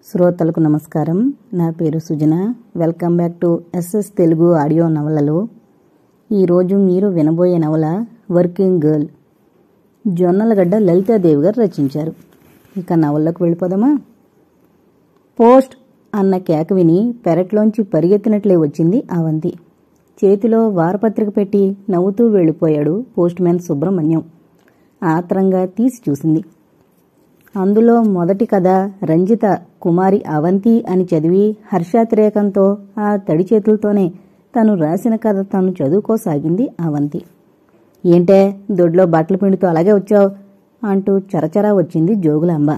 శ్రోతలకు నమస్కారం. నా పేరు Sujana. Welcome back to SS Telugu audio నవలలు. ఈరోజు మీరు వినబోయే నవల వర్కింగ్ గర్ల్. జొన్నలగడ్డ లలితాదేవి గారు రచించారు. ఇక నవల్లోకి వెళ్ళిపోదామా? పోస్ట్ అన్న కేక విని పెరట్లోంచి పరిగెత్తినట్లే వచ్చింది అవంతి. చేతిలో వారపత్రిక పెట్టి నవ్వుతూ వెళ్ళిపోయాడు పోస్ట్ మ్యాన్ సుబ్రహ్మణ్యం. ఆత్రంగా తీసి చూసింది. అందులో మొదటి కథ రంజిత కుమారి అవంతి అని చదివి హర్షాతిరేకంతో ఆ తడి చేతులతోనే తను రాసిన కథ తను చదువుకోసాగింది అవంతి. ఏంటే దొడ్లో బట్టలు పిండుతూ అలాగే వచ్చావు అంటూ చరచరా వచ్చింది జోగులాంబ.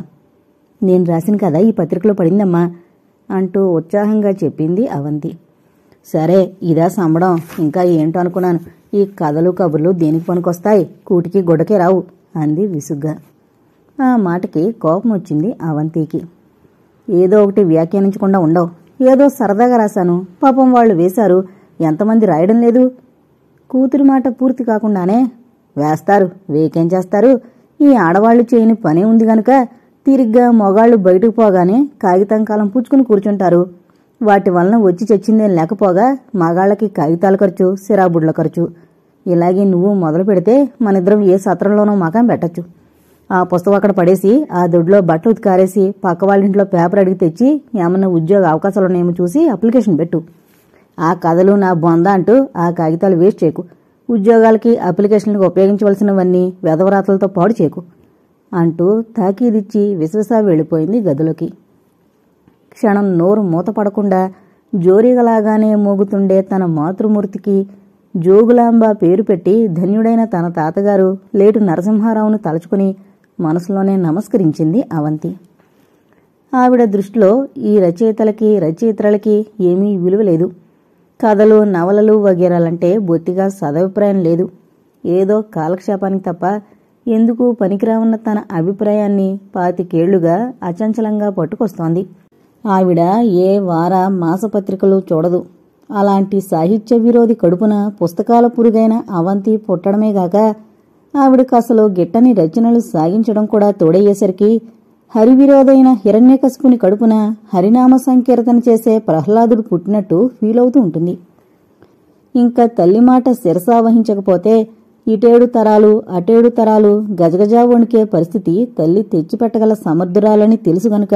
నేను రాసిన కథ ఈ పత్రికలో పడిందమ్మా అంటూ ఉత్సాహంగా చెప్పింది అవంతి. సరే, ఇదా సంబడం, ఇంకా ఏంటో అనుకున్నాను. ఈ కథలు కబుర్లు దేనికి పనికొస్తాయి, కూటికి గుడ్డకే రావు అంది విసుగ్గా. ఆ మాటకి కోపం వచ్చింది అవంతికి. ఏదో ఒకటి వ్యాఖ్యానించకుండా ఉండవు. ఏదో సరదాగా రాశాను, పాపం వాళ్ళు వేశారు, ఎంతమంది రాయడం లేదు. కూతురి మాట పూర్తి కాకుండానే వేస్తారు, వేకేం చేస్తారు. ఈ ఆడవాళ్లు చేయని పనే ఉంది గనుక తిరిగ్గా మొగాళ్లు బయటకు పోగానే కాగితం కాలం పుచ్చుకుని కూర్చుంటారు. వాటి వలన వచ్చి చచ్చిందేం లేకపోగా మగాళ్లకి కాగితాల ఖర్చు, సిరాబుడ్ల ఖర్చు. ఇలాగే నువ్వు మొదలు పెడితే మనిద్దరం ఏ సత్రంలోనో మకాం పెట్టచ్చు. ఆ పుస్తకం అక్కడ పడేసి ఆ దొడ్లో బట్టలు ఉతికారేసి పక్క వాళ్ళ ఇంట్లో పేపర్ అడిగి తెచ్చి ఏమన్నా ఉద్యోగ అవకాశాలున్నాయేమో చూసి అప్లికేషన్ పెట్టు. ఆ కథలు నా బొంద అంటూ ఆ కాగితాలు వేస్ట్ చేయకు. ఉద్యోగాలకి అప్లికేషన్లకు ఉపయోగించవలసినవన్నీ వెధవరాతలతో పాడు చేయకు అంటూ తాకీదిచ్చి విశ్వసా వెళ్ళిపోయింది గదిలోకి. క్షణం నోరు మూతపడకుండా జోరీగలాగానే మోగుతుండే తన మాతృమూర్తికి జోగులాంబ పేరు పెట్టి ధన్యుడైన తన తాతగారు లేటు నరసింహారావును తలుచుకుని మనసులోనే నమస్కరించింది అవంతి. ఆవిడ దృష్టిలో ఈ రచయితలకి రచయిత్రలకి ఏమీ విలువ లేదు. కథలు నవలలు వగేరాలంటే బొత్తిగా సదభిప్రాయం లేదు. ఏదో కాలక్షేపానికి తప్ప ఎందుకు పనికిరావున్న తన అభిప్రాయాన్ని 25 ఏళ్లుగా అచంచలంగా పట్టుకొస్తోంది. ఆవిడ ఏ వార మాసపత్రికలు చూడదు. అలాంటి సాహిత్య విరోధి కడుపున పుస్తకాల పురుగైన అవంతి పుట్టడమేగాక ఆవిడకు అసలు గిట్టని రచనలు సాగించడం కూడా తోడయ్యేసరికి హరివిరోధైన హిరణ్యకశిపుని కడుపున హరినామ సంకీర్తన చేసే ప్రహ్లాదుడు పుట్టినట్టు ఫీలవుతూ ఉంటుంది. ఇంకా తల్లి మాట శిరసావహించకపోతే ఇటేడు తరాలు అటేడు తరాలు గజగజా వణికే పరిస్థితి తల్లి తెచ్చిపెట్టగల సమర్థురాలని తెలుసు గనుక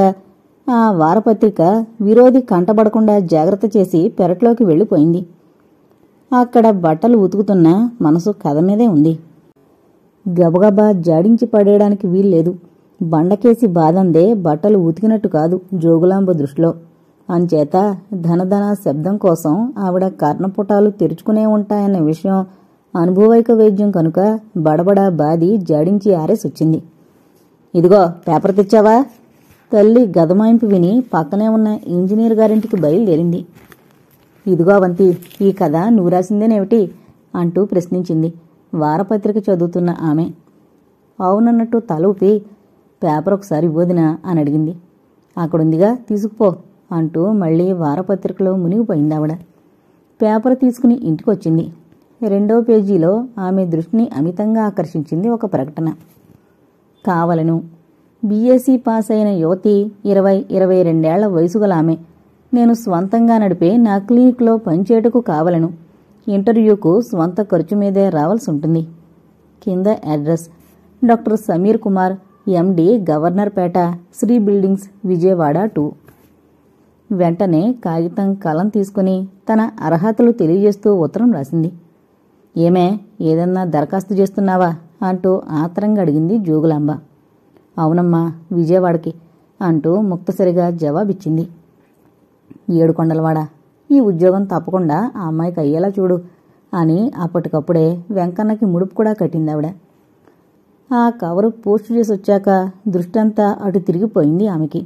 ఆ వారపత్రిక విరోధి కంటబడకుండా జాగ్రత్త చేసి పెరట్లోకి వెళ్ళిపోయింది. అక్కడ బట్టలు ఉతుకుతున్న మనసు కథ మీదే ఉంది. గబగబా జాడించి పడేయడానికి వీల్లేదు. బండకేసి బాదందే బట్టలు ఉతికినట్టు కాదు జోగులాంబ దృష్టిలో. అంచేత ధనధన శబ్దం కోసం ఆవిడ కర్ణపుటాలు తెరుచుకునే ఉంటాయన్న విషయం అనుభవైక వైద్యం కనుక బడబడా బాది జాడించి ఆరేసొచ్చింది. ఇదిగో పేపర్ తెచ్చావా? తల్లి గదమాయింపు విని పక్కనే ఉన్న ఇంజనీర్ గారింటికి బయలుదేరింది. ఇదిగో అవంతి, ఈ కథ నువ్వు రాసిందేనేమిటి అంటూ ప్రశ్నించింది వారపత్రిక చదువుతున్న ఆమె. అవునన్నట్టు తల ఊపి పేపర్ ఒకసారి ఇవ్వదినా అని అడిగింది. అక్కడుందిగా తీసుకుపో అంటూ మళ్లీ వారపత్రికలో మునిగిపోయింది ఆవిడ. పేపర్ తీసుకుని ఇంటికొచ్చింది. 2వ పేజీలో ఆమె దృష్టిని అమితంగా ఆకర్షించింది ఒక ప్రకటన. కావలను బీఎస్సీ పాస్ అయిన యువతి 20-22 ఏళ్ల వయసు గల ఆమె. నేను స్వంతంగా నడిపే నా క్లినిక్లో పనిచేయటకు కావలను. ఇంటర్వ్యూకు స్వంత ఖర్చు మీదే రావాల్సి ఉంటుంది. కింద అడ్రస్: డాక్టర్ సమీర్ కుమార్, ఎండి, గవర్నర్పేట, శ్రీ బిల్డింగ్స్, విజయవాడ 2. వెంటనే కాగితం కలం తీసుకుని తన అర్హతలు తెలియజేస్తూ ఉత్తరం రాసింది. ఏమే, ఏదన్నా దరఖాస్తు చేస్తున్నావా అంటూ ఆత్రంగా అడిగింది జోగులాంబ. అవునమ్మా, విజయవాడకి అంటూ ముక్తసరిగా జవాబిచ్చింది. ఏడుకొండలవాడ, ఈ ఉద్యోగం తప్పకుండా ఆ అమ్మాయికి అయ్యేలా చూడు అని అప్పటికప్పుడే వెంకన్నకి ముడుపు కూడా కట్టింది ఆవిడ. ఆ కవరు పోస్టు చేసి వచ్చాక దృష్టంతా అటు తిరిగిపోయింది ఆమెకి.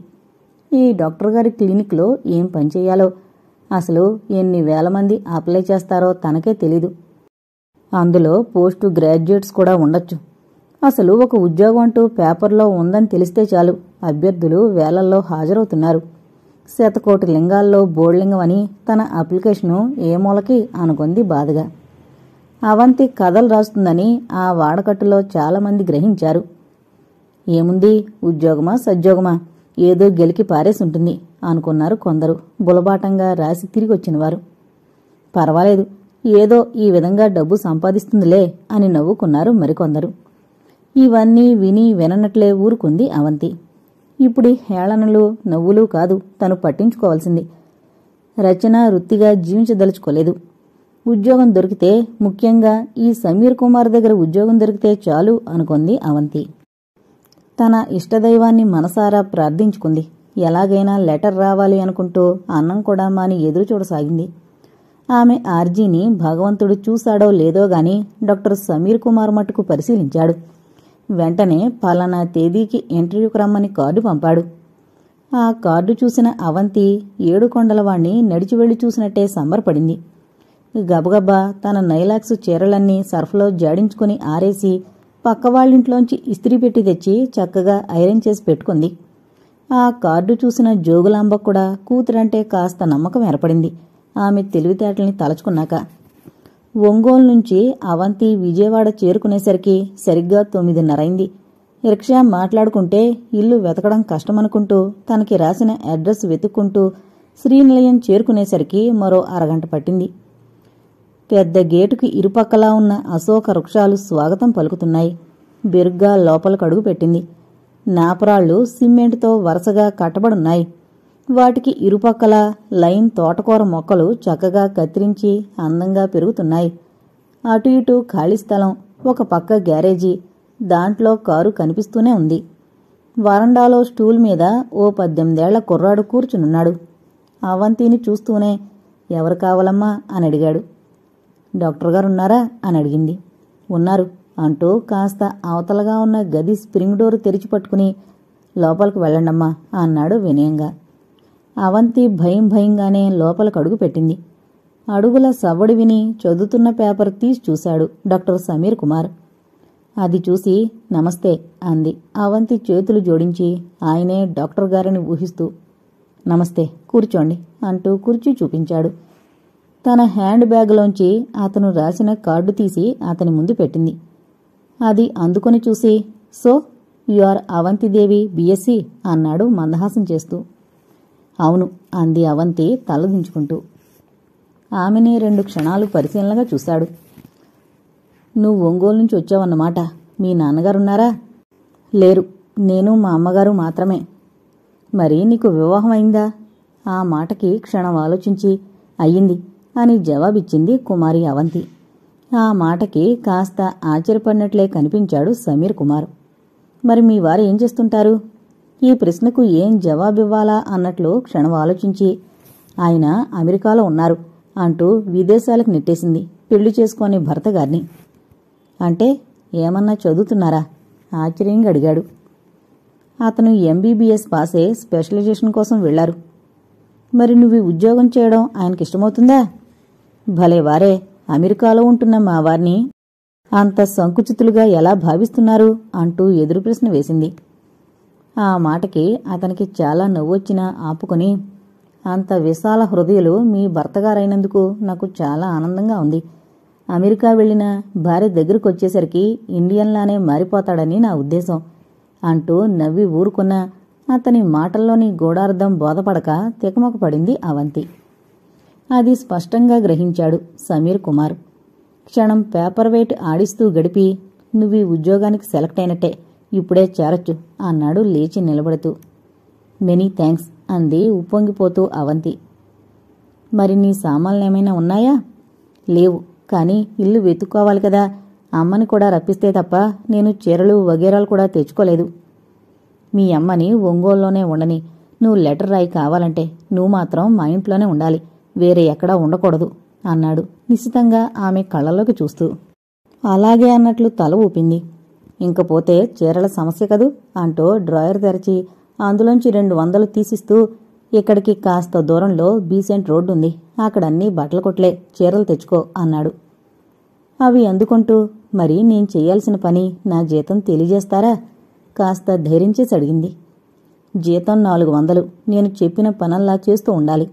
ఈ డాక్టర్ గారి క్లినిక్లో ఏం పనిచేయాలో, అసలు ఎన్ని వేల మంది అప్లై చేస్తారో తనకే తెలీదు. అందులో పోస్టు గ్రాడ్యుయేట్స్ కూడా ఉండొచ్చు. అసలు ఒక ఉద్యోగం అంటూ పేపర్లో ఉందని తెలిస్తే చాలు అభ్యర్థులు వేలల్లో హాజరవుతున్నారు. 100 కోటి లింగాల్లో బోర్లింగం అని తన అప్లికేషను ఏ మూలకి అనుకుంది బాధగా. అవంతి కథలు రాస్తుందని ఆ వాడకట్టులో చాలామంది గ్రహించారు. ఏముంది, ఉద్యోగమా సద్యోగమా, ఏదో గెలికి పారేసుంటుంది అనుకున్నారు కొందరు బులబాటంగా రాసి తిరిగొచ్చినవారు. పర్వాలేదు, ఏదో ఈ విధంగా డబ్బు సంపాదిస్తుందిలే అని నవ్వుకున్నారు మరికొందరు. ఇవన్నీ విని విననట్లే ఊరుకుంది అవంతి. ఇప్పుడు హేళనలు నవ్వులు కాదు తను పట్టించుకోవాల్సింది. రచన వృత్తిగా జీవించదలుచుకోలేదు. ఉద్యోగం దొరికితే, ముఖ్యంగా ఈ సమీర్ కుమార్ దగ్గర ఉద్యోగం దొరికితే చాలు అనుకుంది అవంతి. తన ఇష్టదైవాన్ని మనసారా ప్రార్థించుకుంది. ఎలాగైనా లెటర్ రావాలి అనుకుంటూ అన్నం కూడా మాని ఎదురు చూడసాగింది. ఆమె ఆర్జీని భగవంతుడు చూశాడో లేదో గాని డాక్టర్ సమీర్ కుమార్ మట్టుకు పరిశీలించాడు. వెంటనే పలానా తేదీకి ఇంటర్వ్యూకి రమ్మని కార్డు పంపాడు. ఆ కార్డు చూసిన అవంతి ఏడుకొండలవాణ్ణి నడిచి వెళ్లి చూసినట్టే సంబరపడింది. గబగబా తన నైలాక్స్ చీరలన్నీ సర్ఫ్లో జాడించుకుని ఆరేసి పక్కవాళ్ళింట్లోంచి ఇస్త్రీ పెట్టి తెచ్చి చక్కగా ఐరన్ చేసి పెట్టుకుంది. ఆ కార్డు చూసిన జోగులాంబ కూడా కూతురంటే కాస్త నమ్మకం ఏర్పడింది ఆమె తెలివితేటల్ని తలచుకున్నాక. ఒంగోలు నుంచి అవంతి విజయవాడ చేరుకునేసరికి సరిగ్గా 9:30 అయింది. రిక్షా మాట్లాడుకుంటే ఇల్లు వెతకడం కష్టమనుకుంటూ తనకి రాసిన అడ్రస్ వెతుక్కుంటూ శ్రీనిలయం చేరుకునేసరికి మరో అరగంట పట్టింది. పెద్ద గేటుకి ఇరుపక్కలా ఉన్న అశోక వృక్షాలు స్వాగతం పలుకుతున్నాయి. బెరుగ్గా లోపలకు అడుగు పెట్టింది. నాపరాళ్లు సిమెంటుతో వరుసగా కట్టబడున్నాయి. వాటికి ఇరుపక్కల లైన్ తోటకూర మొక్కలు చక్కగా కత్తిరించి అందంగా పెరుగుతున్నాయి. అటు ఇటు ఖాళీ స్థలం, ఒక పక్క గ్యారేజీ, దాంట్లో కారు కనిపిస్తూనే ఉంది. వరండాలో స్టూల్ మీద ఓ 18 ఏళ్ల కుర్రాడు కూర్చునున్నాడు. అవంతిని చూస్తూనే ఎవరు కావాలమ్మా అని అడిగాడు. డాక్టర్ గారున్నారా అని అడిగింది. ఉన్నారు అంటూ కాస్త అవతలగా ఉన్న గది స్ప్రింగ్ డోరు తెరిచి పట్టుకుని లోపలికి వెళ్ళండమ్మా అన్నాడు వినయంగా. అవంతి భయంగానే లోపలికి అడుగు పెట్టింది. అడుగుల సవ్వడి విని చదువుతున్న పేపర్ తీసి చూశాడు డాక్టర్ సమీర్ కుమార్. అది చూసి నమస్తే అంది అవంతి చేతులు జోడించి ఆయనే డాక్టర్ గారిని ఊహిస్తూ. నమస్తే, కూర్చోండి అంటూ కుర్చీ చూపించాడు. తన హ్యాండ్ బ్యాగ్లోంచి అతను రాసిన కార్డు తీసి అతని ముందు పెట్టింది. అది అందుకొని చూసి సో యు ఆర్ అవంతిదేవి బిఎస్సి అన్నాడు మందహాసం చేస్తూ. అవును అంది అవంతి తలదించుకుంటూ. ఆమెనే 2 క్షణాలు పరిశీలనగా చూశాడు. నువ్వు ఒంగోలు నుంచి వచ్చావన్నమాట. మీ నాన్నగారున్నారా? లేరు, నేను మా అమ్మగారు మాత్రమే. మరి నీకు వివాహం అయిందా? ఆ మాటకి క్షణం ఆలోచించి అయ్యింది అని జవాబిచ్చింది కుమారి అవంతి. ఆ మాటకి కాస్త ఆశ్చర్యపడినట్లే కనిపించాడు సమీర్ కుమార్. మరి మీ వారు ఏం చేస్తుంటారు? ఈ ప్రశ్నకు ఏం జవాబివ్వాలా అన్నట్లు క్షణం ఆలోచించి ఆయన అమెరికాలో ఉన్నారు అంటూ విదేశాలకు నెట్టేసింది పెళ్లి చేసుకుని భర్త గారిని. అంటే ఏమన్నా చదువుతున్నారా? ఆశ్చర్యంగా అడిగాడు. అతను ఎంబీబీఎస్ పాసే స్పెషలైజేషన్ కోసం వెళ్లారు. మరి నువ్వు ఉద్యోగం చేయడం ఆయనకిష్టమవుతుందా? భలే వారే, అమెరికాలో ఉంటున్న మా వారిని అంత సంకుచితులుగా ఎలా భావిస్తున్నారు అంటూ ఎదురు ప్రశ్న వేసింది. ఆ మాటకి అతనికి చాలా నవ్వొచ్చినా ఆపుకుని, అంత విశాల హృదయులు మీ భర్తగారైనందుకు నాకు చాలా ఆనందంగా ఉంది. అమెరికా వెళ్లిన భార్య దగ్గరకొచ్చేసరికి ఇండియన్లానే మారిపోతాడని నా ఉద్దేశం అంటూ నవ్వి ఊరుకున్న అతని మాటల్లోని గూఢార్థం బోధపడక తికమకపడింది అవంతి. అది స్పష్టంగా గ్రహించాడు సమీర్ కుమార్. క్షణం పేపర్ వెయిట్ ఆడిస్తూ గడిపి, నువ్వీ ఉద్యోగానికి సెలెక్ట్ అయినట్టే, ఇప్పుడే చేరొచ్చు అన్నాడు లేచి నిలబడుతూ. మెనీ థ్యాంక్స్ అంది ఉప్పొంగిపోతూ అవంతి. మరి నీ సామాన్లేమైనా ఉన్నాయా? లేవు, కానీ ఇల్లు వెతుక్కోవాలి కదా. అమ్మని కూడా రప్పిస్తే తప్ప నేను చీరలు వగేరాలు కూడా తెచ్చుకోలేదు. మీ అమ్మని ఒంగోలులోనే ఉండని, నువ్వు లెటర్ రాయి కావాలంటే. నువ్వు మాత్రం మా ఇంట్లోనే ఉండాలి, వేరే ఎక్కడా ఉండకూడదు అన్నాడు నిశితంగా ఆమె కళ్ళలోకి చూస్తూ. అలాగే అన్నట్లు తల ఊపింది. ఇంకపోతే చీరల సమస్య కదూ అంటూ డ్రాయర్ తెరచి అందులోంచి 200 తీసిస్తూ, ఇక్కడికి కాస్త దూరంలో బీసెంట్ రోడ్డుంది, అక్కడన్నీ బట్టల కొట్లే, చీరలు తెచ్చుకో అన్నాడు. అవి అందుకుంటూ, మరి నేను చెయ్యాల్సిన పని, నా జీతం తెలియజేస్తారా? కాస్త ధైర్యం చేసి అడిగింది. జీతం 400, నేను చెప్పిన పనల్లా చేస్తూ ఉండాలి.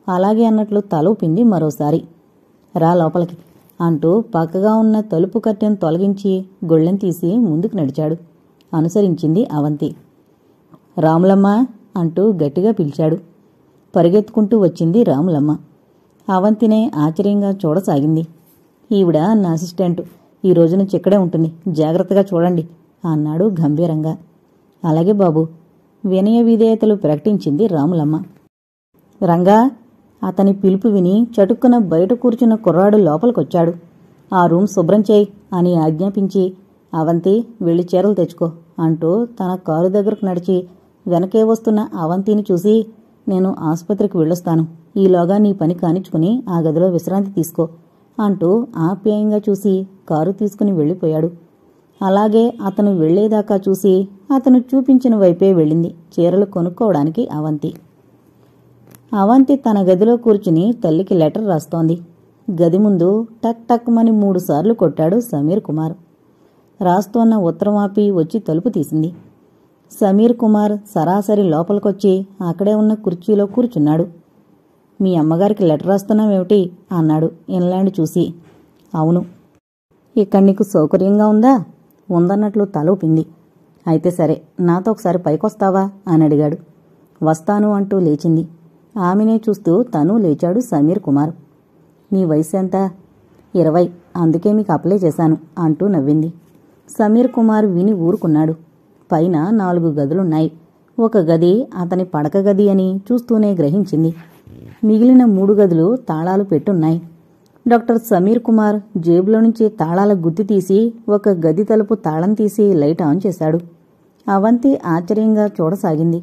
అలాగే అన్నట్లు తల ఊపింది మరోసారి. రా లోపలికి అంటూ పక్కగా ఉన్న తలుపు కట్టెను తొలగించి గొళ్ళెం తీసి ముందుకు నడిచాడు. అనుసరించింది అవంతి. రాములమ్మ అంటూ గట్టిగా పిలిచాడు. పరిగెత్తుకుంటూ వచ్చింది రాములమ్మ. అవంతినే ఆశ్చర్యంగా చూడసాగింది. ఈవిడ నా అసిస్టెంట్, ఈ రోజు నుంచి ఇక్కడే ఉంటుంది, జాగ్రత్తగా చూడండి అన్నాడు గంభీరంగా. అలాగే బాబు, వినయ విధేయతలు ప్రకటించింది రాములమ్మ. రంగా, అతని పిలుపు విని చటుక్కున బయట కూర్చున్న కుర్రాడు లోపలికొచ్చాడు. ఆ రూమ్ శుభ్రం చేయి అని ఆజ్ఞాపించి, అవంతి వెళ్ళి చీరలు తెచ్చుకో అంటూ తన కారు దగ్గరకు నడిచి వెనకే వస్తున్న అవంతిని చూసి, నేను ఆసుపత్రికి వెళ్ళొస్తాను, ఈలోగా నీ పని కానిచ్చుకుని ఆ గదిలో విశ్రాంతి తీసుకో అంటూ ఆప్యాయంగా చూసి కారు తీసుకుని వెళ్ళిపోయాడు. అలాగే అతను వెళ్లేదాకా చూసి అతను చూపించిన వైపే వెళ్ళింది చీరలు కొనుక్కోవడానికి అవంతి. అవంతి తన గదిలో కూర్చుని తల్లికి లెటర్ రాస్తోంది. గది ముందు టక్ టక్ మని 3 సార్లు కొట్టాడు సమీర్ కుమార్. రాస్తోన్న ఉత్తరం ఆపి వచ్చి తలుపు తీసింది. సమీర్ కుమార్ సరాసరి లోపలికొచ్చి అక్కడే ఉన్న కుర్చీలో కూర్చున్నాడు. మీ అమ్మగారికి లెటర్ రాస్తున్నావేమిటి అన్నాడు ఇన్లాండ్ చూసి. అవును. ఇక్కడ నీకు సౌకర్యంగా ఉందా? ఉందన్నట్లు తల ఊపింది. అయితే సరే, నాతో ఒకసారి పైకొస్తావా అని అడిగాడు. వస్తాను అంటూ లేచింది. ఆమెనే చూస్తూ తను లేచాడు సమీర్ కుమార్. నీ వయసు ఎంత? 20, అందుకే మీకు అప్లై చేశాను అంటూ నవ్వింది. సమీర్ కుమార్ విని ఊరుకున్నాడు. పైన 4 గదులున్నాయి. ఒక గది అతని పడక గది అని చూస్తూనే గ్రహించింది. మిగిలిన 3 గదులు తాళాలు పెట్టున్నాయి. డాక్టర్ సమీర్ కుమార్ జేబులో నుంచి తాళాల గుత్తి తీసి ఒక గది తలుపు తాళం తీసి లైట్ ఆన్ చేశాడు. అవంతి ఆశ్చర్యంగా చూడసాగింది.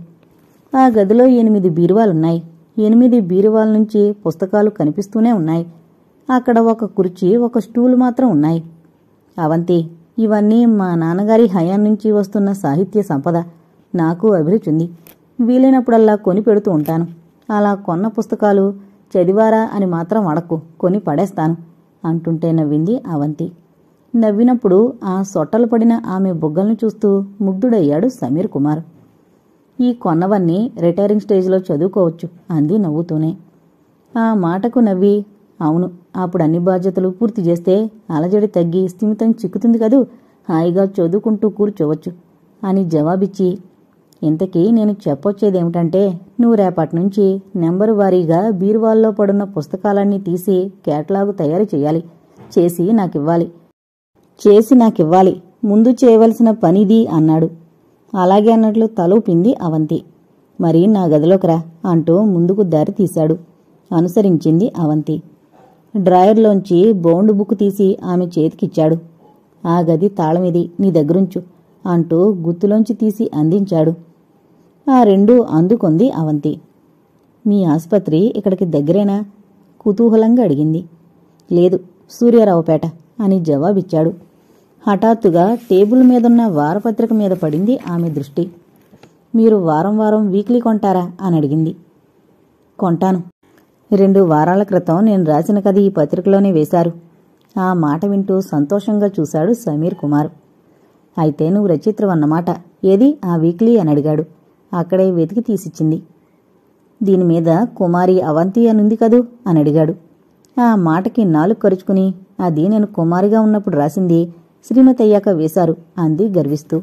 ఆ గదిలో 8 బీరువాలున్నాయి. 8 బీరువాల నుంచి పుస్తకాలు కనిపిస్తూనే ఉన్నాయి. అక్కడ ఒక కుర్చీ, ఒక స్టూల్ మాత్రం ఉన్నాయి. అవంతి, ఇవన్నీ మా నాన్నగారి హయాం నుంచి వస్తున్న సాహిత్య సంపద. నాకు అభిరుచి ఉంది. వీలైనప్పుడల్లా కొని పెడుతూ ఉంటాను. అలా కొన్న పుస్తకాలు చదివారా అని మాత్రం అడక్కు, కొని పడేస్తాను అంటుంటే నవ్వింది అవంతి. నవ్వినప్పుడు ఆ సొట్టలు పడిన ఆమె బుగ్గల్ని చూస్తూ ముగ్ధుడయ్యాడు సమీర్ కుమార్. ఈ కొన్నవన్నీ రిటైరింగ్ స్టేజ్లో చదువుకోవచ్చు అంది నవ్వుతూనే. ఆ మాటకు నవ్వి, అవును, అప్పుడు అన్ని బాధ్యతలు పూర్తి చేస్తే అలజడి తగ్గి స్థిమితం చిక్కుతుంది కదూ, హాయిగా చదువుకుంటూ కూర్చోవచ్చు అని జవాబిచ్చి, ఇంతకీ నేను చెప్పొచ్చేదేమిటంటే, నువ్వు రేపటి నుంచి నెంబరు వారీగా బీరువాల్లో పడున్న పుస్తకాలన్నీ తీసి కేటలాగు తయారు చేయాలి. చేసి నాకివ్వాలి. ముందు చేయవలసిన పనిది అన్నాడు. అలాగే అన్నట్లు తలూపింది అవంతి. మరి నా గదిలోకి రా అంటూ ముందుకు దారి తీశాడు. అనుసరించింది అవంతి. డ్రాయర్లోంచి బౌండ్ బుక్ తీసి ఆమె చేతికిచ్చాడు. ఆ గది తాళమిది, నీ దగ్గరుంచు అంటూ గుత్తులోంచి తీసి అందించాడు. ఆ 2 అందుకొంది అవంతి. మీ ఆసుపత్రి ఇక్కడికి దగ్గరేనా? కుతూహలంగా అడిగింది. లేదు, సూర్యారావుపేట అని జవాబిచ్చాడు. హఠాత్తుగా టేబుల్ మీదున్న వారపత్రిక మీద పడింది ఆమె దృష్టి. మీరు వారం వారం వీక్లీ కొంటారా అని అడిగింది. కొంటాను. 2 వారాల క్రితం నేను రాసిన కథ ఈ పత్రికలోనే వేశారు. ఆ మాట వింటూ సంతోషంగా చూశాడు సమీర్ కుమార్. అయితే నువ్వు రచయిత్రవన్నమాట. ఏది ఆ వీక్లీ అని అడిగాడు. అక్కడే వెతికి తీసిచ్చింది. దీనిమీద కుమారి అవంతి అనుంది కదూ అని అడిగాడు. ఆ మాటకి నాలుగు కరుచుకుని, అది నేను కుమారిగా ఉన్నప్పుడు రాసింది, శ్రీమతి అయ్యాక వేశారు అంది గర్విస్తూ.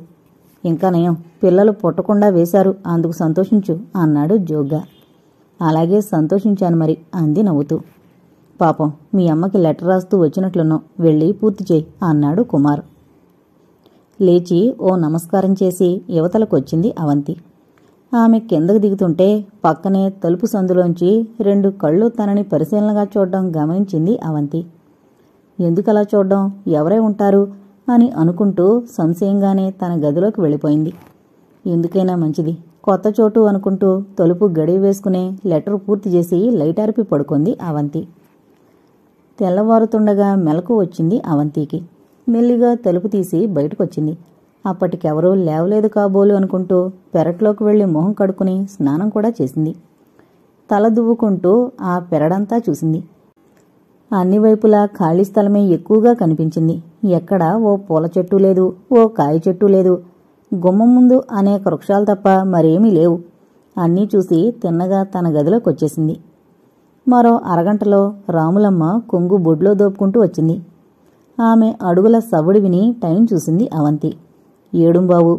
ఇంకా నయం, పిల్లలు పుట్టకుండా వేశారు, అందుకు సంతోషించు అన్నాడు జోగ్గా. అలాగే సంతోషించాను మరి అంది నవ్వుతూ. పాపం, మీ అమ్మకి లెటర్ రాస్తూ వచ్చినట్లున్నావు, వెళ్ళి పూర్తి చేయి అన్నాడు కుమార్. లేచి ఓ నమస్కారం చేసి యువతలకొచ్చింది అవంతి. ఆమె కిందకు దిగుతుంటే పక్కనే తలుపు సందులోంచి 2 కళ్ళు తనని పరిశీలనగా చూడడం గమనించింది అవంతి. ఎందుకలా చూడడం, ఎవరై ఉంటారు అని అనుకుంటూ సంశయంగానే తన గదిలోకి వెళ్ళిపోయింది. ఎందుకైనా మంచిది, కొత్త చోటు అనుకుంటూ తలుపు గడియ వేసుకునే లెటర్ పూర్తి చేసి లైట్ ఆర్పి పడుకుంది అవంతి. తెల్లవారుతుండగా మెలకు వచ్చింది అవంతికి. మెల్లిగా తలుపు తీసి బయటకొచ్చింది. అప్పటికెవరూ లేవలేదు కాబోలు అనుకుంటూ పెరట్లోకి వెళ్లి మొహం కడుక్కుని స్నానం కూడా చేసింది. తల దువ్వుకుంటూ ఆ పెరడంతా చూసింది. అన్ని వైపులా ఖాళీ స్థలమే ఎక్కువగా కనిపించింది. ఎక్కడా ఓ పూల చెట్టు లేదు, ఓ కాయ చెట్టు లేదు. గుమ్మం ముందు అనేక వృక్షాలు తప్ప మరేమీ లేవు. అన్నీ చూసి తిన్నగా తన గదిలోకొచ్చేసింది. మరో అరగంటలో రాములమ్మ కొంగు బొడ్లో దోపుకుంటూ వచ్చింది. ఆమె అడుగుల సవ్వడి విని టైం చూసింది అవంతి. 7 బావు.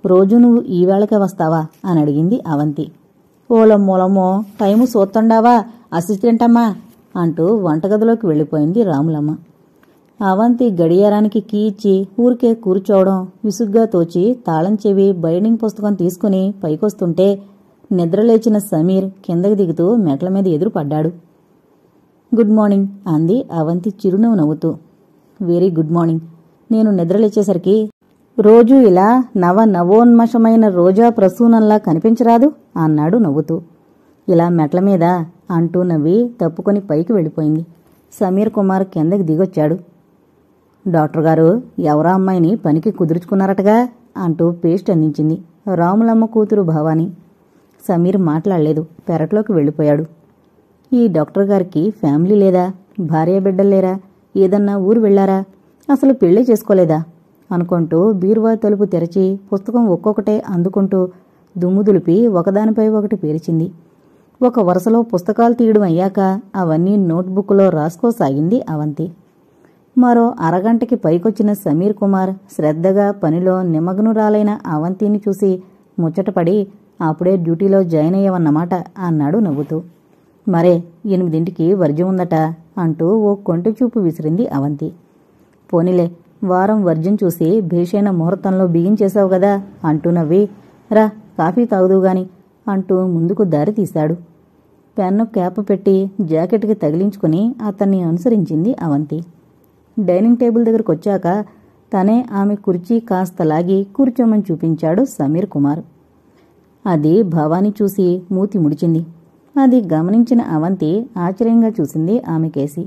రోజు నువ్వు ఈవేళకే వస్తావా అని అడిగింది అవంతి. ఓలమ్మోలమ్మో, టైము సోత్తండావా అసిస్టెంటమ్మా అంటూ వంటగదిలోకి వెళ్ళిపోయింది రాములమ్మ. అవంతి గడియారానికి కీ ఇచ్చి ఊరికే కూర్చోవడం విసుగ్గా తోచి తాళం చెవి బైండింగ్ పుస్తకం తీసుకుని పైకొస్తుంటే నిద్రలేచిన సమీర్ కిందకి దిగుతూ మెట్ల మీద ఎదురుపడ్డాడు. గుడ్ మార్నింగ్ అంది అవంతి చిరునవ్వు నవ్వుతూ. Very good morning. నేను నిద్రలేచేసరికి రోజూ ఇలా నవోన్మషమైన రోజా ప్రసూనంలా కనిపించరాదు అన్నాడు నవ్వుతూ. ఇలా మెట్ల మీద అంటూ నవ్వి తప్పుకొని పైకి వెళ్ళిపోయింది. సమీర్ కుమార్ కిందకి దిగొచ్చాడు. డాక్టర్ గారు ఎవరా అమ్మాయిని పనికి కుదుర్చుకున్నారటగా అంటూ పేస్ట్ అందించింది రాములమ్మ కూతురు భవాని. సమీర్ మాట్లాడలేదు, పెరట్లోకి వెళ్ళిపోయాడు. ఈ డాక్టర్ గారికి ఫ్యామిలీ లేదా? భార్య బిడ్డల్లేరా? ఏదన్నా ఊరు వెళ్లారా? అసలు పెళ్లి చేసుకోలేదా అనుకుంటూ బీరువా తలుపు తెరచి పుస్తకం ఒక్కొక్కటే అందుకుంటూ దుమ్ము దులిపి ఒకదానిపై ఒకటి పేర్చింది. ఒక వరుసలో పుస్తకాలు తీయడం అయ్యాక అవన్నీ నోట్బుక్లో రాసుకోసాగింది అవంతి. మరో అరగంటకి పైకొచ్చిన సమీర్ కుమార్ శ్రద్ధగా పనిలో నిమగ్నురాలైన అవంతిని చూసి ముచ్చటపడి అప్పుడే డ్యూటీలో జాయిన్ అయ్యావన్నమాట అన్నాడు నవ్వుతూ. మరే 8ంటికి వర్జ్యం ఉందట అంటూ ఓ కొంటిచూపు విసిరింది అవంతి. పోనీలే, వారం వర్జ్యం చూసి భేషైన ముహూర్తంలో బిగించేశావు గదా అంటూ నవ్వి రా కాఫీ తాగుదువుగాని అంటూ ముందుకు దారి తీశాడు. పెన్ను క్యాప్ పెట్టి జాకెట్కి తగిలించుకుని అతన్ని అనుసరించింది అవంతి. డైనింగ్ టేబుల్ దగ్గరకొచ్చాక తనే ఆమె కుర్చీ కాస్త లాగి కూర్చోమని చూపించాడు సమీర్ కుమార్. అది భవాని చూసి మూతి ముడిచింది. అది గమనించిన అవంతి ఆశ్చర్యంగా చూసింది ఆమెకేసి.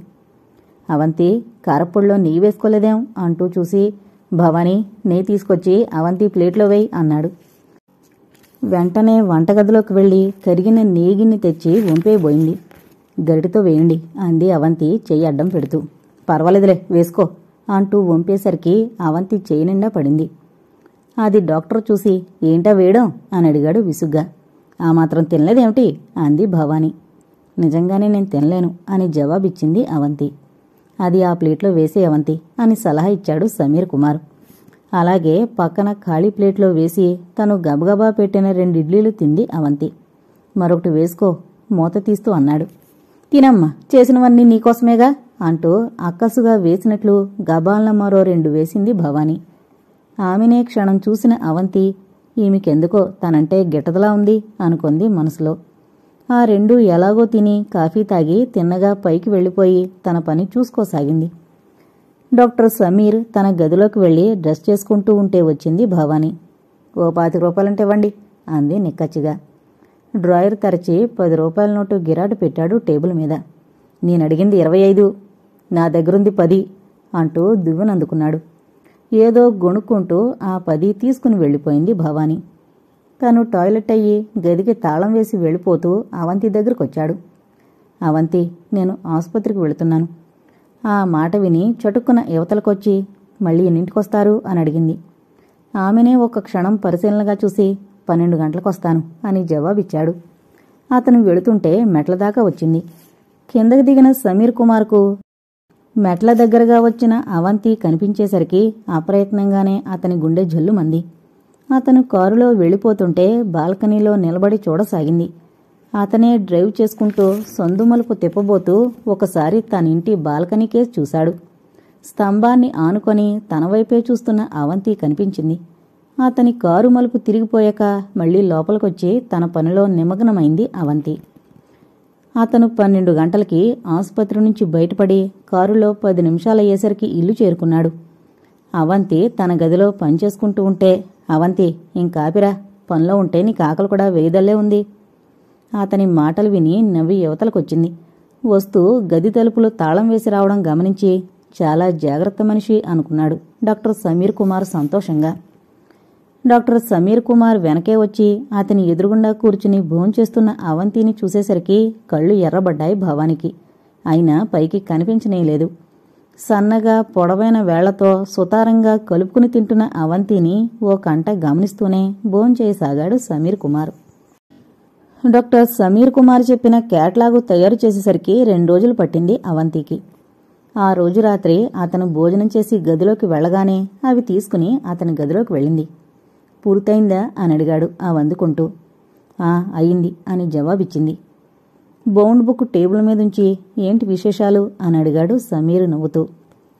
అవంతి, కారప్పొడిలో నెయ్యి వేసుకోలేదేం అంటూ చూసి భవానీ నెయ్యి తీసుకొచ్చి అవంతి ప్లేట్లో వేయి అన్నాడు. వెంటనే వంటగదిలోకి వెళ్లి కరిగిన నెయ్యిని తెచ్చి వంపేయబోయింది. గరిటితో వేయండి అంది అవంతి చెయ్యి అడ్డం పెడుతూ. పర్వాలేదులే వేసుకో అంటూ వంపేసరికి అవంతి చెయ్యి నిండా పడింది. అది డాక్టర్ చూసి ఏంటా వేయడం అని అడిగాడు విసుగ్గా. ఆ మాత్రం తినలేదేమిటి అంది భవాని. నిజంగానే నేను తినలేను అని జవాబిచ్చింది అవంతి. అది ఆ ప్లేట్లో వేసే అవంతి అని సలహా ఇచ్చాడు సమీర్ కుమార్. అలాగే పక్కన ఖాళీ ప్లేట్లో వేసి తను గబగబా పెట్టిన 2 ఇడ్లీలు తింది అవంతి. మరొకటి వేసుకో మూత తీస్తూ అన్నాడు. తినమ్మా, చేసినవన్నీ నీకోసమేగా అంటూ అక్కసుగా వేసినట్లు గబాలన మరో 2 వేసింది భవాని. ఆమెనే క్షణం చూసిన అవంతి ఈమెకెందుకో తనంటే గిట్టదలా ఉంది అనుకుంది మనసులో. ఆ 2 ఎలాగో తిని కాఫీ తాగి తిన్నగా పైకి వెళ్ళిపోయి తన పని చూసుకోసాగింది. డాక్టర్ సమీర్ తన గదిలోకి వెళ్లి డ్రెస్ చేసుకుంటూ ఉంటే వచ్చింది భవాని. ఓ 25 రూపాయలంటే ఇవ్వండి అంది నిక్కచ్చిగా. డ్రాయర్ తెరచి 10 రూపాయల నోటు గిరాటు పెట్టాడు టేబుల్ మీద. నేనడిగింది 25, నా దగ్గరుంది 10 అంటూ దువ్వెనందుకున్నాడు. ఏదో గొణుక్కుంటూ ఆ 10 తీసుకుని వెళ్ళిపోయింది భవాని. తను టాయిలెట్ అయ్యి గదికి తాళం వేసి వెళ్ళిపోతూ అవంతి దగ్గరకొచ్చాడు. అవంతి, నేను ఆసుపత్రికి వెళుతున్నాను. ఆ మాట విని చటుక్కున యువతలకొచ్చి మళ్ళీ ఎన్నింటికొస్తారు అని అడిగింది. ఆమెనే ఒక క్షణం పరిశీలనగా చూసి 12 గంటలకొస్తాను అని జవాబిచ్చాడు. అతను వెళుతుంటే మెట్ల దాకా వచ్చింది. కిందకి దిగిన సమీర్ కుమార్కు మెట్ల దగ్గరగా వచ్చిన అవంతి కనిపించేసరికి అప్రయత్నంగానే అతని గుండె జల్లుమంది. అతను కారులో వెళ్ళిపోతుంటే బాల్కనీలో నిలబడి చూడసాగింది. అతనే డ్రైవ్ చేసుకుంటూ సొందుమలుపు తిప్పబోతూ ఒకసారి తన ఇంటి బాల్కనీకేసి చూశాడు. స్తంభాన్ని ఆనుకొని తన వైపే చూస్తున్న అవంతి కనిపించింది. అతని కారు మలుపు తిరిగిపోయాక మళ్లీ లోపలికొచ్చి తన పనిలో నిమగ్నమైంది అవంతి. అతను 12 గంటలకి ఆసుపత్రి నుంచి బయటపడి కారులో 10 నిమిషాలయ్యేసరికి ఇల్లు చేరుకున్నాడు. అవంతి తన గదిలో పనిచేసుకుంటూ ఉంటే, అవంతి ఇంకాపిరా, పనిలో ఉంటే నీకు ఆకలి కూడా వేయదల్లే ఉంది. అతని మాటలు విని నవ్వి యువతలకొచ్చింది. వస్తూ గది తలుపులు తాళం వేసి రావడం గమనించి చాలా జాగ్రత్త మనిషి అనుకున్నాడు డాక్టర్ సమీర్ కుమార్ సంతోషంగా. డాక్టర్ సమీర్ కుమార్ వెనకే వచ్చి అతని ఎదురుగుండా కూర్చుని భోంచేస్తున్న అవంతిని చూసేసరికి కళ్ళు ఎర్రబడ్డాయి భవానికి. అయినా పైకి కనిపించనేలేదు. సన్నగా పొడవైన వేళ్లతో సుతారంగా కలుపుకుని తింటున్న అవంతిని ఓ కంట గమనిస్తూనే భోంచేయసాగాడు సమీర్ కుమార్. డాక్టర్ సమీర్ కుమార్ చెప్పిన క్యాట్లాగు తయారు చేసేసరికి 2 రోజులు పట్టింది అవంతికి. ఆ రోజు రాత్రి అతను భోజనం చేసి గదిలోకి వెళ్లగానే అవి తీసుకుని అతని గదిలోకి వెళ్ళింది. పూర్తయిందా అని అడిగాడు అందుకుంటూ. అయింది అని జవాబిచ్చింది. బౌండ్ బుక్ టేబుల్ మీదుంచి ఏంటి విశేషాలు అని అడిగాడు సమీర్ నవ్వుతూ.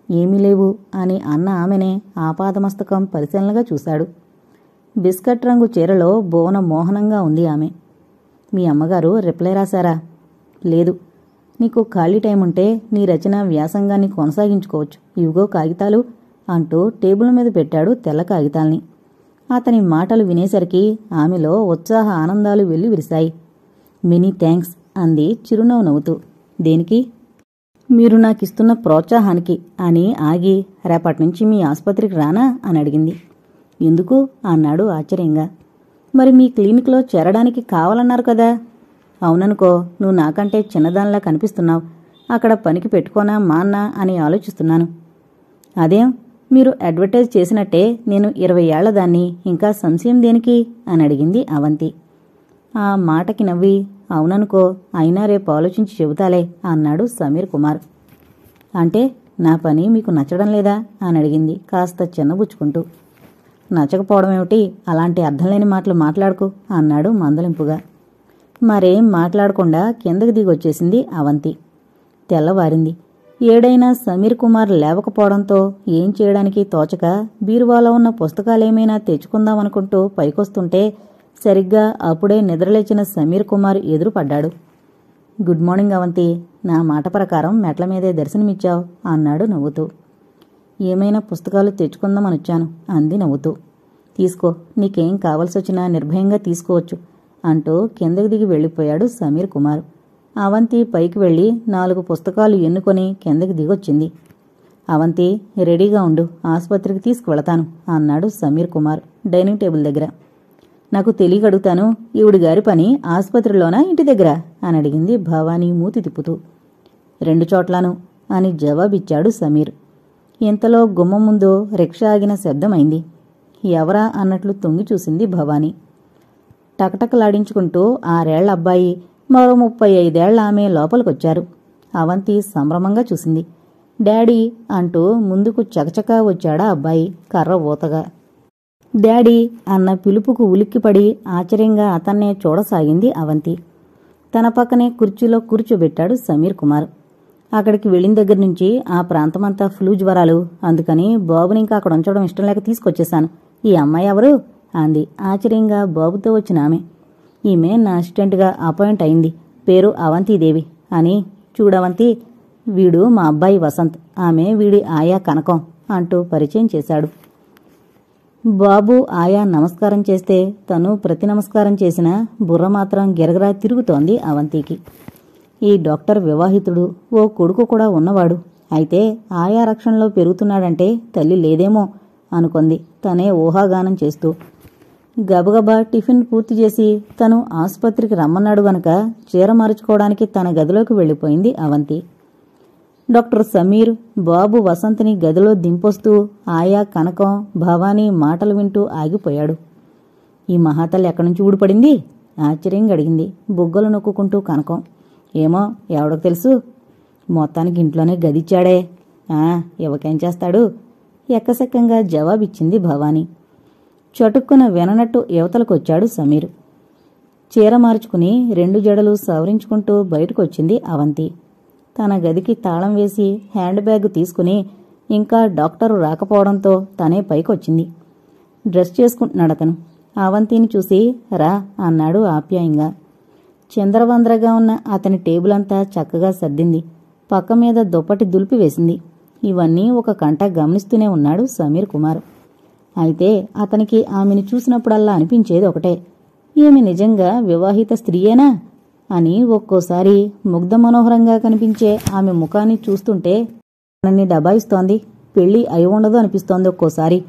ఏమీ లేవు అని అన్న ఆమెనే ఆపాదమస్తకం పరిశీలనగా చూశాడు. బిస్కట్ రంగు చీరలో బోన మోహనంగా ఉంది ఆమె. మీ అమ్మగారు రిప్లై రాశారా? లేదు. నీకు ఖాళీ టైం ఉంటే నీ రచన వ్యాసంగాన్ని కొనసాగించుకోవచ్చు. ఇవిగో కాగితాలు అంటూ టేబుల్ మీద పెట్టాడు తెల్ల కాగితాల్ని. అతని మాటలు వినేసరికి ఆమెలో ఉత్సాహ ఆనందాలు వెళ్లి విరిశాయి. మెనీ థ్యాంక్స్ అంది చిరునవ్వు నవ్వుతూ. దేనికి? మీరు నాకిస్తున్న ప్రోత్సాహానికి అని ఆగి, రేపట్నుంచి మీ ఆసుపత్రికి రానా అని అడిగింది. ఎందుకు అన్నాడు ఆశ్చర్యంగా. మరి మీ క్లినిక్లో చేరడానికి కావాలన్నారు కదా. అవుననుకో, నువ్వు నాకంటే చిన్నదానిలా కనిపిస్తున్నావు. అక్కడ పనికి పెట్టుకోనా మాన్నా అని ఆలోచిస్తున్నాను. అదేం, మీరు అడ్వర్టైజ్ చేసినట్టే నేను 20 ఏళ్ల దాన్ని, ఇంకా సంశయం దేనికి అని అడిగింది అవంతి. ఆ మాటకి నవ్వి, అవుననుకో, అయినా రేపు ఆలోచించి చెబుతాలే అన్నాడు సమీర్ కుమార్. అంటే నా పని మీకు నచ్చడం లేదా అని అడిగింది కాస్త చిన్నబుచ్చుకుంటూ. నచ్చకపోవడమేమిటి, అలాంటి అర్థంలేని మాటలు మాట్లాడుకు అన్నాడు మందలింపుగా. మరేం మాట్లాడకుండా కిందకి దిగొచ్చేసింది అవంతి. తెల్లవారింది. ఏడైనా సమీర్ కుమార్ లేవకపోవడంతో ఏం చేయడానికి తోచక బీరువాలో ఉన్న పుస్తకాలేమైనా తెచ్చుకుందామనుకుంటూ పైకొస్తుంటే సరిగ్గా అప్పుడే నిద్రలేచిన సమీర్ కుమార్ ఎదురుపడ్డాడు. గుడ్ మార్నింగ్ అవంతి, నా మాట ప్రకారం మెట్ల మీదే దర్శనమిచ్చావు అన్నాడు నవ్వుతూ. ఏమైనా పుస్తకాలు తెచ్చుకుందామనొచ్చాను అంది నవ్వుతూ. తీసుకో, నీకేం కావలసొచ్చినా నిర్భయంగా తీసుకోవచ్చు అంటూ కిందకి దిగి వెళ్ళిపోయాడు సమీర్ కుమార్. అవంతి పైకి వెళ్లి 4 పుస్తకాలు ఎన్నుకొని కిందకి దిగొచ్చింది. అవంతి, రెడీగా ఉండు, ఆసుపత్రికి తీసుకువెళతాను అన్నాడు సమీర్ కుమార్ డైనింగ్ టేబుల్ దగ్గర. నాకు తెలియగడుగుతాను, ఈవిడి గారి పని ఆసుపత్రిలోనా ఇంటి దగ్గర అని అడిగింది భవానీ మూతి తిప్పుతూ. 2 చోట్లాను అని జవాబిచ్చాడు సమీర్. ఇంతలో గుమ్మం ముందు రిక్షా ఆగిన శబ్దమైంది. ఎవరా అన్నట్లు తొంగి చూసింది భవానీ. టకటకలాడించుకుంటూ 6 ఏళ్ల అబ్బాయి, మరో 35 ఏళ్ల ఆమె లోపలికొచ్చారు. అవంతి సంభ్రమంగా చూసింది. డాడీ అంటూ ముందుకు చకచకా వచ్చాడా అబ్బాయి కర్ర ఊతగా. డాడీ అన్న పిలుపుకు ఉలిక్కిపడి ఆశ్చర్యంగా అతన్నే చూడసాగింది అవంతి. తన పక్కనే కుర్చీలో కూర్చోబెట్టాడు సమీర్ కుమార్. అక్కడికి వెళ్ళిన దగ్గర నుంచి ఆ ప్రాంతమంతా ఫ్లూ జ్వరాలు, అందుకని బాబుని ఇంకా అక్కడ ఉంచడం ఇష్టం లేక తీసుకొచ్చేశాను. ఈ అమ్మాయి ఎవరు అంది ఆశ్చర్యంగా బాబుతో వచ్చిన ఆమె. ఈమె నా అసిస్టెంట్గా అపాయింట్ అయింది. పేరు అవంతిదేవి అని. చూడవంతి, వీడు మా అబ్బాయి వసంత్, ఆమె వీడి ఆయా కనకం అంటూ పరిచయం చేశాడు. బాబు ఆయా నమస్కారం చేస్తే తను ప్రతి నమస్కారం చేసినా బుర్ర మాత్రం గిరగిరా తిరుగుతోంది అవంతికి. ఈ డాక్టర్ వివాహితుడు, ఓ కొడుకు కూడా ఉన్నవాడు. అయితే ఆయా రక్షణలో పెరుగుతున్నాడంటే తల్లి లేదేమో అనుకుంది తనే ఊహాగానం చేస్తూ. గబగబా టిఫిన్ పూర్తి చేసి తను ఆసుపత్రికి రమ్మన్నాడు గనక చీర మార్చుకోవడానికి తన గదిలోకి వెళ్ళిపోయింది అవంతి. డాక్టర్ సమీర్ బాబు వసంత్ని గదిలో దింపొస్తూ ఆయా కనకం భవానీ మాటలు వింటూ ఆగిపోయాడు. ఈ మహాతల్లి ఎక్కడ్నుంచి ఊడిపడింది ఆశ్చర్యంగా అడిగింది బుగ్గలు నొక్కుంటూ కనకం. ఏమో, ఎవడికి తెలుసు, మొత్తానికి ఇంట్లోనే గదిచ్చాడే. ఇవ్వకేం చేస్తాడు ఎక్కసెక్కంగా జవాబిచ్చింది భవానీ. చటుక్కున విననట్టు యువతలకొచ్చాడు సమీర్. చీర మార్చుకుని 2 జడలు సవరించుకుంటూ బయటకొచ్చింది అవంతి. తన గదికి తాళం వేసి హ్యాండ్ బ్యాగ్ తీసుకుని ఇంకా డాక్టరు రాకపోవడంతో తనే పైకొచ్చింది. డ్రెస్ చేసుకుంటున్నాడతను. అవంతిని చూసి రా అన్నాడు ఆప్యాయంగా. చంద్రవంద్రగా ఉన్న అతని టేబులంతా చక్కగా సర్దింది. పక్క మీద దుప్పటి దులిపి వేసింది. ఇవన్నీ ఒక కంట గమనిస్తూనే ఉన్నాడు సమీర్ కుమార్. అయితే అతనికి ఆమెను చూసినప్పుడల్లా అనిపించేది ఒకటే, ఈమె నిజంగా వివాహిత స్త్రీయేనా అని. ఒక్కోసారి ముగ్ధ మనోహరంగా కనిపించే ఆమె ముఖాన్ని చూస్తుంటే తనని డబాయిస్తోంది, పెళ్లి అయి ఉండదు అనిపిస్తోంది ఒక్కోసారి.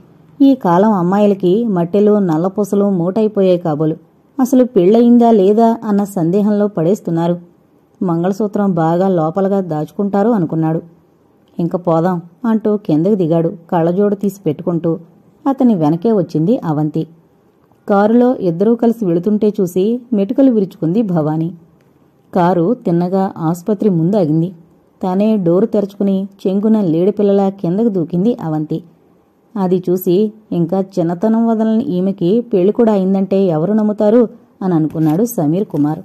ఈ కాలం అమ్మాయిలకి మట్టెలు నల్లపూసలు మూటైపోయాయి కాబోలు. అసలు పెళ్ళయిందా లేదా అన్న సందేహంలో పడేస్తున్నారు. మంగళసూత్రం బాగా లోపలగా దాచుకుంటారు అనుకున్నాడు. ఇంక పోదాం అంటూ కిందకి దిగాడు కళ్ళజోడు తీసి పెట్టుకుంటూ. అతని వెనకే వచ్చింది అవంతి. కారులో ఇద్దరూ కలిసి వెళుతుంటే చూసి మెటుకలు విరుచుకుంది భవానీ. కారు తిన్నగా ఆసుపత్రి ముందు ఆగింది. తానే డోరు తెరుచుకుని చెంగున లేడిపిల్లలా కిందకు దూకింది అవంతి. అది చూసి ఇంకా చిన్నతనం వదలని ఈమెకి పెళ్లి కూడా అయిందంటే ఎవరు నమ్ముతారు అని అనుకున్నాడు సమీర్ కుమార్.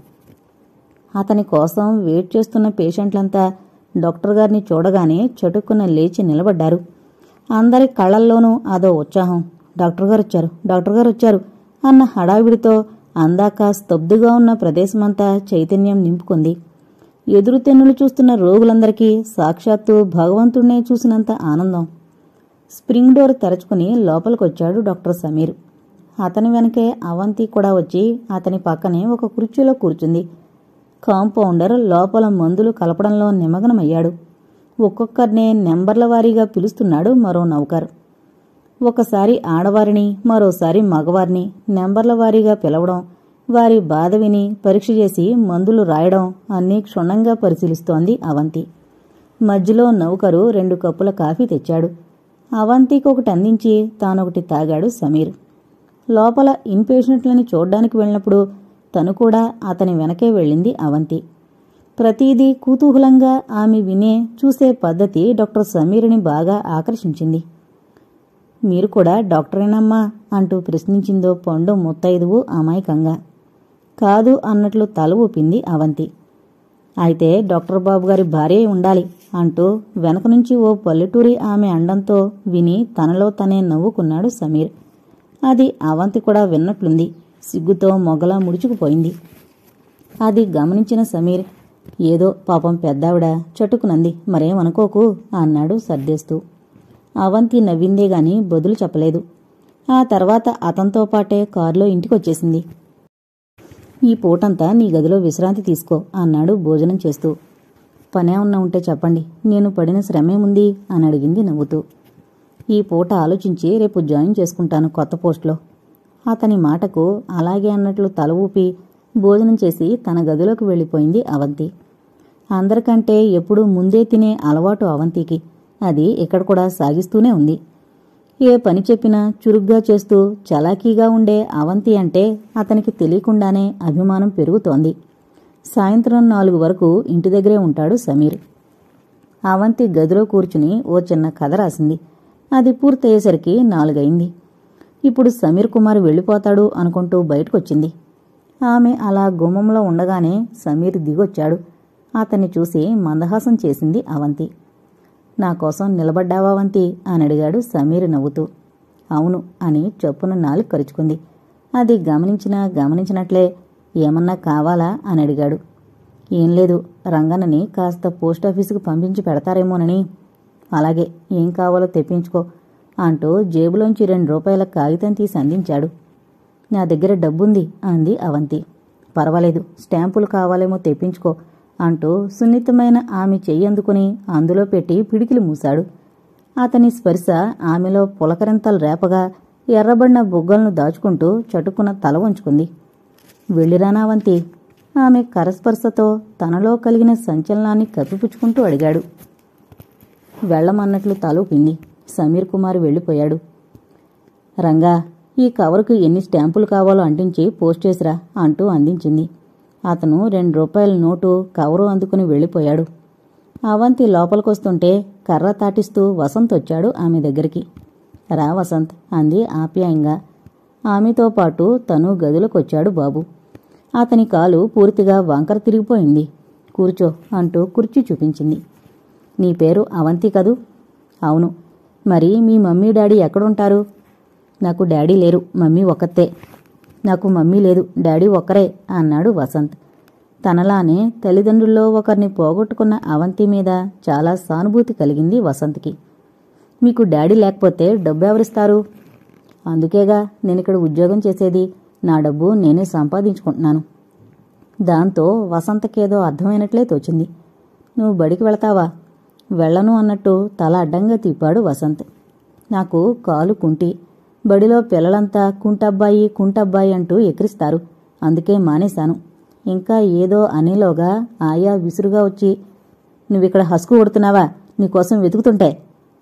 అతని కోసం వెయిట్ చేస్తున్న పేషెంట్లంతా డాక్టర్ గారిని చూడగానే చటుక్కున లేచి నిలబడ్డారు. అందరి కళ్లల్లోనూ అదో ఉత్సాహం. డాక్టర్ గారు వచ్చారు, డాక్టర్ గారు వచ్చారు అన్న హడావిడితో అందాక స్తబ్దుగా ఉన్న ప్రదేశమంతా చైతన్యం నింపుకుంది. ఎదురుతెన్నులు చూస్తున్న రోగులందరికీ సాక్షాత్తు భగవంతుణ్ణే చూసినంత ఆనందం. స్ప్రింగ్ డోర్ తెరచుకుని లోపలికొచ్చాడు డాక్టర్ సమీర్. అతని వెనకే అవంతి కూడా వచ్చి అతని పక్కనే ఒక కుర్చీలో కూర్చుంది. కాంపౌండర్ లోపల మందులు కలపడంలో నిమగ్నమయ్యాడు. ఒక్కొక్కరినే నెంబర్ల వారీగా పిలుస్తున్నాడు మరో నౌకర్. ఒకసారి ఆడవారిని, మరోసారి మగవారిని నెంబర్ల వారీగా పిలవడం, వారి బాధ విని పరీక్ష చేసి మందులు రాయడం అన్నీ క్షుణ్ణంగా పరిశీలిస్తోంది అవంతి. మధ్యలో నౌకరు 2 కప్పుల కాఫీ తెచ్చాడు. అవంతికి ఒకటి అందించి తానొకటి తాగాడు సమీర్. లోపల ఇన్పేషెంట్లని చూడ్డానికి వెళ్ళినప్పుడు తను కూడా అతని వెనకే వెళ్ళింది అవంతి. ప్రతిదీ కుతూహలంగా ఆమె వినే చూసే పద్ధతి డాక్టర్ సమీర్ని బాగా ఆకర్షించింది. మీరు కూడా డాక్టరేనమ్మా అంటూ ప్రశ్నించిందో పండు ముత్తైదువు అమాయకంగా. కాదు అన్నట్లు తల ఊపింది అవంతి. అయితే డాక్టర్ బాబు గారి భార్య ఉండాలి అంటూ వెనక నుంచి ఓ పల్లెటూరి ఆమె అండంతో విని తనలో తనే నవ్వుకున్నాడు సమీర్. అది అవంతి కూడా విన్నట్లుంది. సిగ్గుతో మొగలా ముడుచుకుపోయింది. అది గమనించిన సమీర్, ఏదో పాపం పెద్దావిడ చటుకునంది, మరేమనుకోకు అన్నాడు సర్దేస్తూ. అవంతి నవ్విందే గాని బదులు చెప్పలేదు. ఆ తర్వాత అతనితో పాటే కారులో ఇంటికొచ్చేసింది. ఈ పూటంతా నీ గదిలో విశ్రాంతి తీసుకో అన్నాడు భోజనం చేస్తూ. పనేమన్నా ఉంటే చెప్పండి, నేను పడిన శ్రమేముంది అని అడిగింది నవ్వుతూ. ఈ పూట ఆలోచించి రేపు జాయిన్ చేసుకుంటాను కొత్త పోస్ట్లో. అతని మాటకు అలాగే అన్నట్లు తల ఊపి భోజనం చేసి తన గదిలోకి వెళ్ళిపోయింది అవంతి. అందరికంటే ఎప్పుడూ ముందే తినే అలవాటు అవంతికి. అది ఇక్కడ కూడా సాగిస్తూనే ఉంది. ఏ పని చెప్పినా చురుగ్గా చేస్తూ చలాకీగా ఉండే అవంతి అంటే అతనికి తెలియకుండానే అభిమానం పెరుగుతోంది. సాయంత్రం 4 వరకు ఇంటి దగ్గరే ఉంటాడు సమీర్. అవంతి గదిలో కూర్చుని ఓ చిన్న కథ రాసింది. అది పూర్తయ్యేసరికి 4 అయింది. ఇప్పుడు సమీర్ కుమార్ వెళ్ళిపోతాడు అనుకుంటూ బయటకొచ్చింది. ఆమె అలా గుమ్మంలో ఉండగానే సమీర్ దిగొచ్చాడు. అతన్ని చూసి మందహాసం చేసింది అవంతి. నా కోసం నిలబడ్డావా అవంతి అని అడిగాడు సమీర్ నవ్వుతూ. అవును అని చప్పున నాలుగు కరుచుకుంది. అది గమనించినట్లే ఏమన్నా కావాలా అని అడిగాడు. ఏం లేదు, రంగన్నని కాస్త పోస్టాఫీసుకు పంపించి పెడతారేమోనని. అలాగే, ఏం కావాలో తెప్పించుకో అంటూ జేబులోంచి 2 రూపాయల కాగితం తీసి అందించాడు. నా దగ్గర డబ్బుంది అంది అవంతి. పర్వాలేదు, స్టాంపులు కావాలేమో తెప్పించుకో అంటూ సున్నితమైన ఆమె చెయ్యందుకుని అందులో పెట్టి పిడికిలు మూశాడు. అతని స్పర్శ ఆమెలో పులకరింతలు రేపగా ఎర్రబడిన బుగ్గలను దాచుకుంటూ చటుకున తల వంచుకుంది. వెళ్ళిరానావంతి ఆమె కరస్పర్శతో తనలో కలిగిన సంచలనాన్ని కప్పిపుచ్చుకుంటూ అడిగాడు. వెళ్లమన్నట్లు తలూపింది. సమీర్ కుమార్ వెళ్ళిపోయాడు. రంగా, ఈ కవరుకు ఎన్ని స్టాంపులు కావాలో అంటించి పోస్ట్ చేసిరా అంటూ అందించింది. అతను 2 రూపాయల నోటు కవరు అందుకుని వెళ్ళిపోయాడు. అవంతి లోపలికొస్తుంటే కర్ర తాటిస్తూ వసంత్ వచ్చాడు ఆమె దగ్గరికి. రా వసంత్ అంది ఆప్యాయంగా. ఆమెతో పాటు తను గదిలోకొచ్చాడు బాబు. అతని కాలు పూర్తిగా వంకర తిరిగిపోయింది. కూర్చో అంటూ కుర్చీ చూపించింది. నీ పేరు అవంతి కదూ? అవును. మరి మీ మమ్మీ డాడీ ఎక్కడుంటారు? నాకు డాడీ లేరు, మమ్మీ ఒక్కతే. నాకు మమ్మీ లేదు, డాడీ ఒక్కరే అన్నాడు వసంత్. తనలానే తల్లిదండ్రుల్లో ఒకరిని పోగొట్టుకున్న అవంతి మీద చాలా సానుభూతి కలిగింది వసంత్కి. మీకు డాడీ లేకపోతే డబ్బు ఎవరిస్తారు? అందుకేగా నేనిక్కడ ఉద్యోగం చేసేది. నా డబ్బు నేనే సంపాదించుకుంటున్నాను. దాంతో వసంతకేదో అర్థమైనట్లే తోచింది. నువ్వు బడికి వెళతావా? వెళ్ళను అన్నట్టు తల అడ్డంగా తిప్పాడు వసంత్. నాకు కాలు కుంటి. బడిలో పిల్లలంతా కుంటబ్బాయి అంటూ ఎక్కిరిస్తారు. అందుకే మానేశాను. ఇంకా ఏదో అనేలోగా ఆయా విసురుగా వచ్చి, నువ్విక్కడ హస్కు కొడుతున్నావా? నీకోసం వెతుకుతుంటే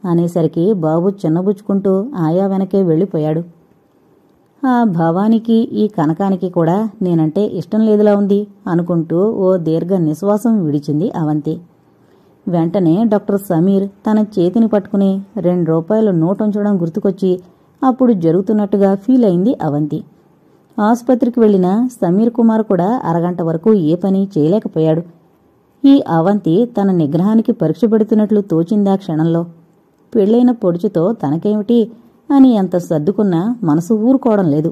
అనేసరికి బాబు చిన్నబుచ్చుకుంటూ ఆయా వెనకే వెళ్ళిపోయాడు. ఆ భావానికి ఈ కనకానికి కూడా నేనంటే ఇష్టం లేదులా ఉంది అనుకుంటూ ఓ దీర్ఘ నిశ్వాసం విడిచింది అవంతి. వెంటనే డాక్టర్ సమీర్ తన చేతిని పట్టుకుని 2 రూపాయల నోటు ఉంచడం గుర్తుకొచ్చి అప్పుడు జరుగుతున్నట్టుగా ఫీల్ అయింది అవంతి. ఆసుపత్రికి వెళ్లిన సమీర్ కుమార్ కూడా అరగంట వరకు ఏ పని చేయలేకపోయాడు. ఈ అవంతి తన నిగ్రహానికి పరీక్ష పెడుతున్నట్లు తోచిందా క్షణంలో. పెళ్లైన పొడుచుతో తనకేమిటి అని ఎంత సర్దుకున్నా మనసు ఊరుకోవడం లేదు.